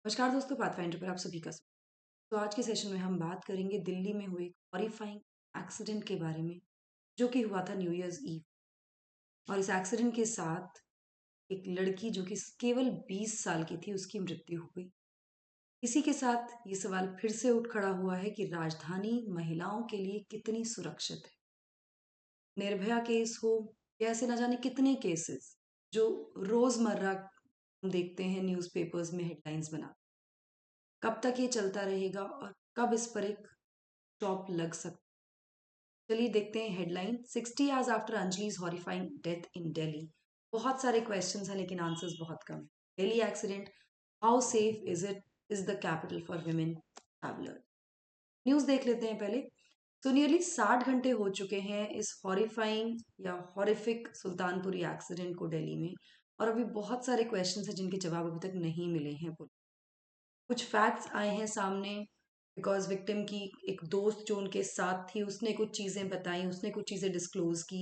नमस्कार दोस्तों, पाथफाइंडर पर आप सभी का स्वागत। तो आज के सेशन में हम बात करेंगे दिल्ली में हुए हॉरिफाइंग एक्सीडेंट के बारे में, जो कि हुआ था न्यू ईयर्स ईव। और इस एक्सीडेंट के साथ एक लड़की जो कि केवल 20 साल की थी, उसकी मृत्यु हो गई। इसी के साथ ये सवाल फिर से उठ खड़ा हुआ है कि राजधानी महिलाओं के लिए कितनी सुरक्षित है। निर्भया केस हो या ऐसे ना जाने कितने केसेस जो रोजमर्रा हम देखते हैं न्यूज़पेपर्स में हेडलाइंस बना। कब तक ये चलता रहेगा और कब इस पर एक स्टॉप लग सकता। चलिए देखते हैं headline. 60 hours after Anjali's horrifying death in Delhi. बहुत सारे क्वेश्चंस हैं लेकिन आंसर्स बहुत कम है। Delhi accident, how safe is the capital for women traveller. News देख लेते हैं पहले। तो नियरली 60 घंटे हो चुके हैं इस हॉरिफाइंग या हॉरिफिक सुल्तानपुरी एक्सीडेंट को दिल्ली में, और अभी बहुत सारे क्वेश्चंस हैं जिनके जवाब अभी तक नहीं मिले हैं। कुछ फैक्ट्स आए हैं सामने बिकॉज विक्टिम की एक दोस्त जो उनके साथ थी, उसने कुछ चीज़ें बताई, उसने कुछ चीज़ें डिस्क्लोज की।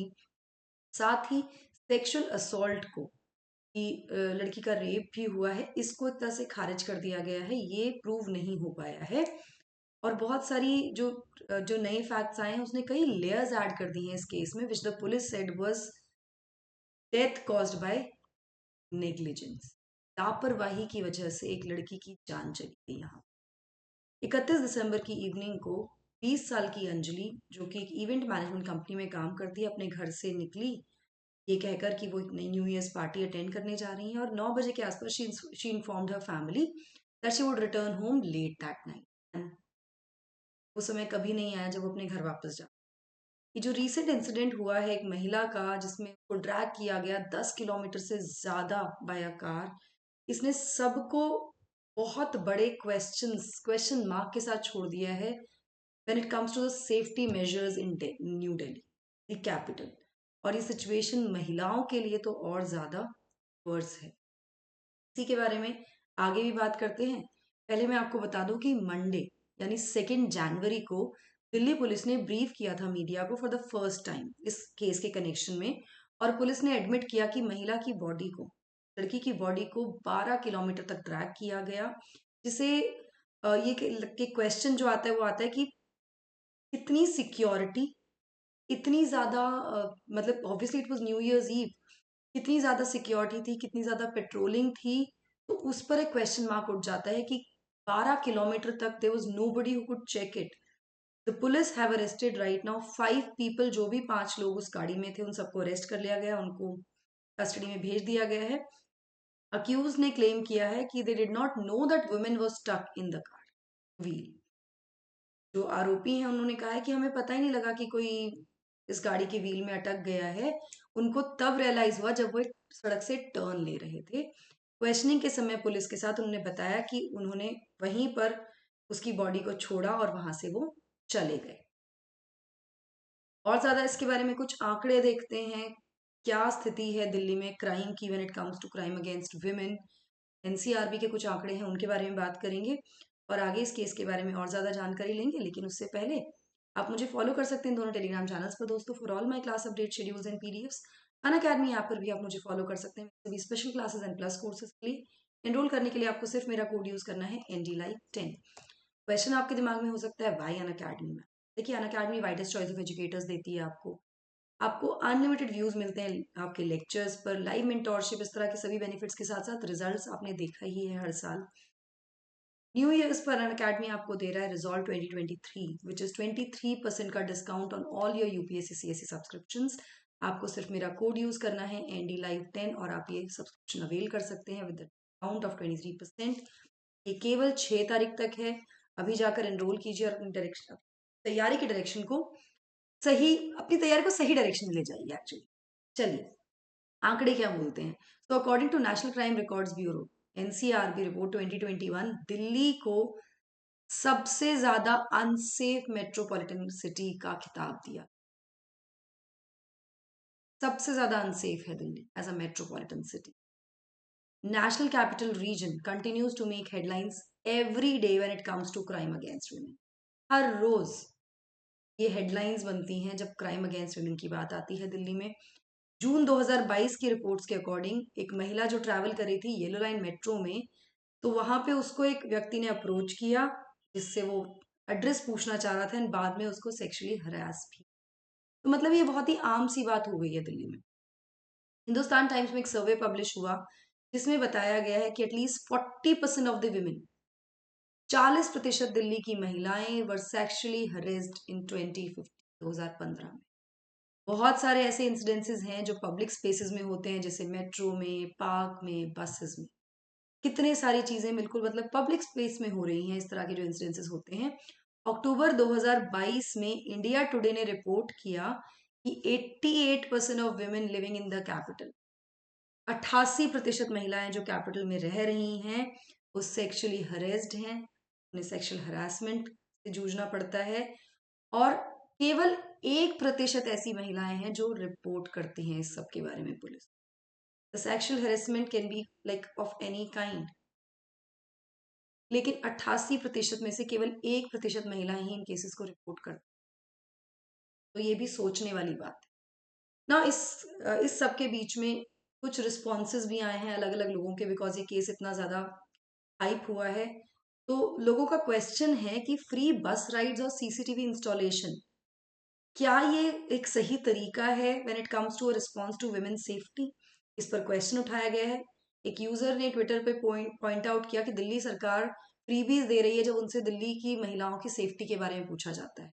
साथ ही सेक्सुअल असॉल्ट को कि लड़की का रेप भी हुआ है, इसको एक तरह से खारिज कर दिया गया है, ये प्रूव नहीं हो पाया है। और बहुत सारी जो नए फैक्ट्स आए हैं, उसने कई लेयर्स ऐड कर दी हैं इस केस में, which the police said was death caused by negligence. लापरवाही की वजह से एक लड़की की जान चली गई यहाँ। 31 दिसंबर की इवनिंग को 20 साल की अंजलि, जो कि एक इवेंट मैनेजमेंट कंपनी में काम करती है, अपने घर से निकली ये कहकर कि वो एक नई न्यू ईयर्स पार्टी अटेंड करने जा रही हैं, और 9 बजे के आसपास she informed her family that she would return home let that night. वो समय कभी नहीं आया जब वो अपने घर वापस जा। ये जो रीसेंट इंसिडेंट हुआ है एक महिला का, जिसमें उसको ड्रैग किया गया 10 किलोमीटर से ज्यादा बाय कार, इसने सबको बहुत बड़े क्वेश्चन मार्क के साथ छोड़ दिया है when it comes to the safety measures in new Delhi, the capital. और ये सिचुएशन महिलाओं के लिए तो और ज़्यादा वर्स है। इसी के बारे में आगे भी बात करते हैं। पहले मैं आपको बता दूं कि मंडे यानी 2 जनवरी को दिल्ली पुलिस ने ब्रीफ किया था मीडिया को फॉर द फर्स्ट टाइम इस केस के कनेक्शन में, और पुलिस ने एडमिट किया कि महिला की बॉडी को, लड़की की बॉडी को 12 किलोमीटर तक ट्रैक किया गया। जिसे ये क्वेश्चन जो आता है वो आता है कि कितनी सिक्योरिटी, इतनी ज़्यादा मतलब obviously it was New Year's Eve, कितनी ज़्यादा सिक्योरिटी थी, कितनी ज़्यादा पेट्रोलिंग थी। तो उस पर एक क्वेश्चन मार्क उठ जाता है कि 12 किलोमीटर तक there was nobody who could check it. The police have arrested right now 5 people. जो भी 5 लोग उस गाड़ी में थे उन सबको अरेस्ट कर लिया गया, उनको कस्टडी में भेज दिया गया है। अक्यूज ने क्लेम किया है कि they did not know that women was stuck in the car wheel. जो आरोपी हैं उन्होंने कहा है कि हमें पता ही नहीं लगा कि कोई इस गाड़ी के व्हील में अटक गया है। उनको तब रियलाइज हुआ जब वो एक सड़क से टर्न ले रहे थे। क्वेश्चनिंग के समय पुलिस के साथ उन्होंने बताया कि उन्होंने वहीं पर उसकी बॉडी को छोड़ा और वहां से वो चले गए। और ज्यादा इसके बारे में कुछ आंकड़े देखते हैं। क्या स्थिति है दिल्ली में क्राइम की when it comes to crime against women. NCRB के कुछ आंकड़े हैं, उनके बारे में बात करेंगे और आगे इस केस के बारे में और ज़्यादा जानकारी लेंगे। लेकिन उससे पहले आप मुझे फॉलो कर सकते हैं दोनों टेलीग्राम चैनल्स पर दोस्तों, for all my class update schedules and PDFs. Unacademy app पर भी आप मुझे फॉलो कर सकते हैं सभी special classes and plus courses के लिए। एनरोल करने के लिए आपको सिर्फ मेरा कोड यूज करना है NDLive10। क्वेश्चन आपके दिमाग में हो सकता है वाई अनअकैडमी में। देखिए, Unacademy widest choice of educators देती है आपको। आपको अनलिमिटेड व्यूज मिलते हैं आपके लेक्चर्स पर, लाइव मेंटोरशिप, इस तरह के सभी बेनिफिट्स के साथ साथ रिजल्ट्स आपने देखा ही है हर साल। न्यू ईयर्स पर अनअकैडमी आपको दे रहा है रिजॉल्व 2023 विच इज 23% का discount on all your UPSC CSE subscriptions. आपको सिर्फ मेरा कोड यूज करना है NDLive10 और आप ये सब्सक्रिप्शन अवेल कर सकते हैं विद डिस्काउंट ऑफ 23%। ये केवल 6 तारीख तक है। अभी जाकर एनरोल कीजिए और अपनी डायरेक्शन, तैयारी की डायरेक्शन को सही, अपनी तैयारी को सही डायरेक्शन में ले जाइए एक्चुअली। चलिए, आंकड़े क्या बोलते हैं। तो according to National Crime Records Bureau NCRB report 2021, Delhi को सबसे ज्यादा अनसेफ मेट्रोपॉलिटन सिटी का खिताब दिया। सबसे ज्यादा अनसेफ है Delhi as a metropolitan city. National capital region continues to make headlines every day when it comes to crime against women. हर रोज ये हेडलाइंस बनती हैं जब क्राइम अगेंस्ट वुमेन की बात आती है दिल्ली में। जून 2022 की रिपोर्ट्स के अकॉर्डिंग एक महिला जो ट्रैवल कर रही थी येलो लाइन मेट्रो में, तो वहां पे उसको एक व्यक्ति ने अप्रोच किया जिससे वो एड्रेस पूछना चाह रहा था एंड बाद में उसको सेक्सुअली हरास भी। तो मतलब ये बहुत ही आम सी बात हो गई है दिल्ली में। हिंदुस्तान टाइम्स में एक सर्वे पब्लिश हुआ जिसमें बताया गया है कि at least 40% of the women, 40% Delhi की महिलाएं वर सेक्सुअली हरेस्ड इन 2015 में। बहुत सारे ऐसे इंसिडेंसेस हैं जो पब्लिक स्पेसेस में होते हैं, जैसे मेट्रो में, पार्क में, बसेस में। कितने सारी चीजें बिल्कुल मतलब पब्लिक स्पेस में हो रही हैं इस तरह के जो इंसिडेंसेस होते हैं। अक्टूबर 2022 में इंडिया टुडे ने रिपोर्ट किया कि 88% of women living in the capital, 88% महिलाएं जो कैपिटल में रह रही हैं वो सेक्सुअली हरेस्ड हैं, उन्हें सेक्सुअल हरासमेंट से जूझना पड़ता है। और केवल 1% ऐसी महिलाएं हैं जो रिपोर्ट करती हैं इस सब के बारे में police. The sexual harassment can be like of any kind, लेकिन 88% में से केवल 1% महिलाएं ही इन केसेस को रिपोर्ट करती। तो ये भी सोचने वाली बात है ना। इस सब के बीच में कुछ रिस्पॉन्सेज भी आए हैं अलग अलग लोगों के, बिकॉज ये केस इतना ज्यादा हाइप हुआ है। तो लोगों का क्वेश्चन है कि फ्री बस राइड्स और सीसीटीवी इंस्टॉलेशन, क्या ये एक सही तरीका है when it comes to a response to women safety? इस पर क्वेश्चन उठाया गया है। एक यूजर ने ट्विटर पे पॉइंट आउट किया कि दिल्ली सरकार फ्रीबीज दे रही है जब उनसे दिल्ली की महिलाओं की सेफ्टी के बारे में पूछा जाता है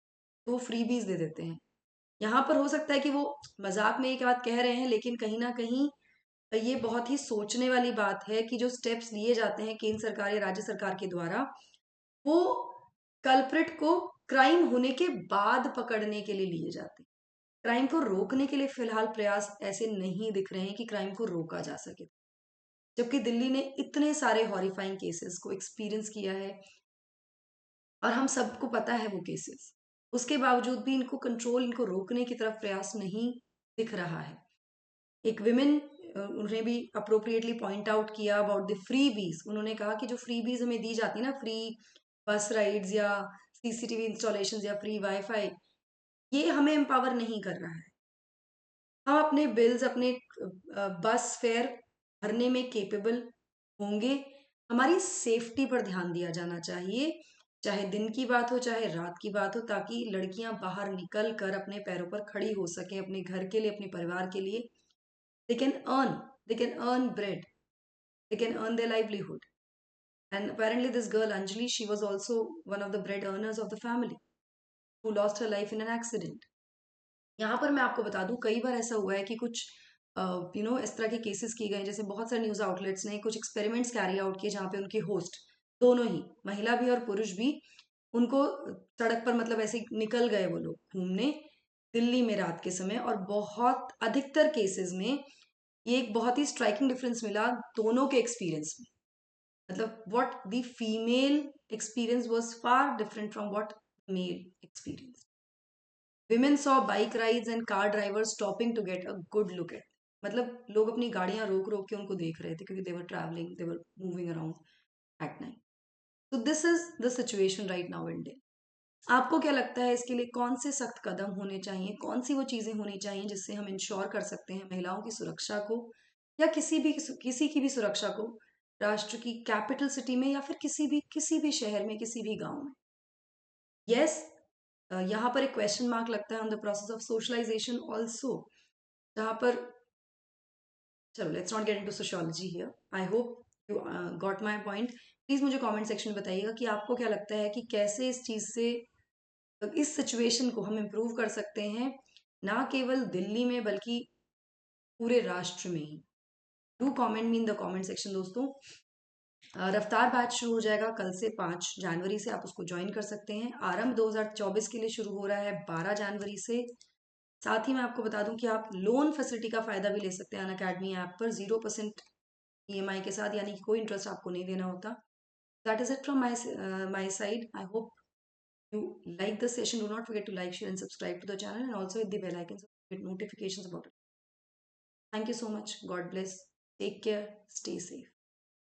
तो वो फ्रीबीज दे देते हैं। यहाँ पर हो सकता है कि वो मजाक में एक बात कह रहे हैं, लेकिन कहीं ना कहीं ये बहुत ही सोचने वाली बात है कि जो स्टेप्स लिए जाते हैं केंद्र सरकार या राज्य सरकार के द्वारा, वो कल्प्रिट को क्राइम होने के बाद पकड़ने के लिए लिए जाते हैं। क्राइम को रोकने के लिए फिलहाल प्रयास ऐसे नहीं दिख रहे हैं कि क्राइम को रोका जा सके, जबकि दिल्ली ने इतने सारे हॉरिफाइंग केसेस को एक्सपीरियंस किया है और हम सबको पता है वो केसेस। उसके बावजूद भी इनको कंट्रोल, इनको रोकने की तरफ प्रयास नहीं दिख रहा है। एक विमेन, उन्होंने भी अप्रोप्रिएटली पॉइंट आउट किया अबाउट द फ्रीबीज। उन्होंने कहा कि जो फ्रीबीज हमें दी जाती है ना, फ्री बस राइड्स या सीसीटीवी इंस्टॉलेशन या फ्री वाईफाई, ये हमें एम्पावर नहीं कर रहा है। हम अपने बिल्स, अपने बस फेयर भरने में केपेबल होंगे। हमारी सेफ्टी पर ध्यान दिया जाना चाहिए, चाहे दिन की बात हो चाहे रात की बात हो, ताकि लड़कियां बाहर निकल कर अपने पैरों पर खड़ी हो सकें, अपने घर के लिए, अपने परिवार के लिए। they can earn they can earn bread, they can earn their livelihood. And apparently this girl Anjali, she was also one of the bread earners of the family who lost her life in an accident. यहाँ पर मैं आपको बता दूं, कई बार ऐसा हुआ है कि कुछ इस तरह के केसेस किए गए, जैसे बहुत सारे न्यूज आउटलेट्स ने कुछ एक्सपेरिमेंट्स कैरी आउट किए जहाँ पे उनके होस्ट दोनों ही, महिला भी और पुरुष भी, उनको सड़क पर मतलब ऐसे निकल गए वो लोग घूमने दिल्ली में रात के समय। और बहुत अधिकतर केसेस में ये एक बहुत ही स्ट्राइकिंग डिफरेंस मिला दोनों के एक्सपीरियंस में। मतलब what the female experience was far different from what male experience. Women saw bike rides and car drivers stopping to get a good look at. मतलब लोग अपनी गाड़ियां रोक रोक के उनको देख रहे थे क्योंकि they were travelling, they were moving around at night. तो this is the situation right now in day. आपको क्या लगता है इसके लिए कौन से सख्त कदम होने चाहिए, कौन सी वो चीजें होनी चाहिए जिससे हम इंश्योर कर सकते हैं महिलाओं की सुरक्षा को या किसी की भी सुरक्षा को, राष्ट्र की कैपिटल सिटी में या फिर किसी भी शहर में, किसी भी गांव में? यस, यहाँ पर एक क्वेश्चन मार्क लगता है on the process of socialisation also, जहां पर, चलो let's not get into sociology here. I hope you got my point. Please मुझे कमेंट सेक्शन में बताइएगा कि आपको क्या लगता है कि कैसे इस चीज से, इस सिचुएशन को हम इम्प्रूव कर सकते हैं, ना केवल दिल्ली में बल्कि पूरे राष्ट्र में ही। Do comment me in the comment section दोस्तों। रफ्तार बैच शुरू हो जाएगा कल से, 5 जनवरी से आप उसको ज्वाइन कर सकते हैं। आरंभ 2024 के लिए शुरू हो रहा है 12 जनवरी से। साथ ही मैं आपको बता दूं कि आप लोन फैसिलिटी का फायदा भी ले सकते हैं अनअकैडमी ऐप पर 0% EMI के साथ, यानी कि कोई इंटरेस्ट आपको नहीं देना होता। That is it from my side. I hope you like the session. Do not forget to like, share and subscribe to the channel, and also hit the bell icon so you get notifications about it. Thank you so much. God bless. Take care. Stay safe.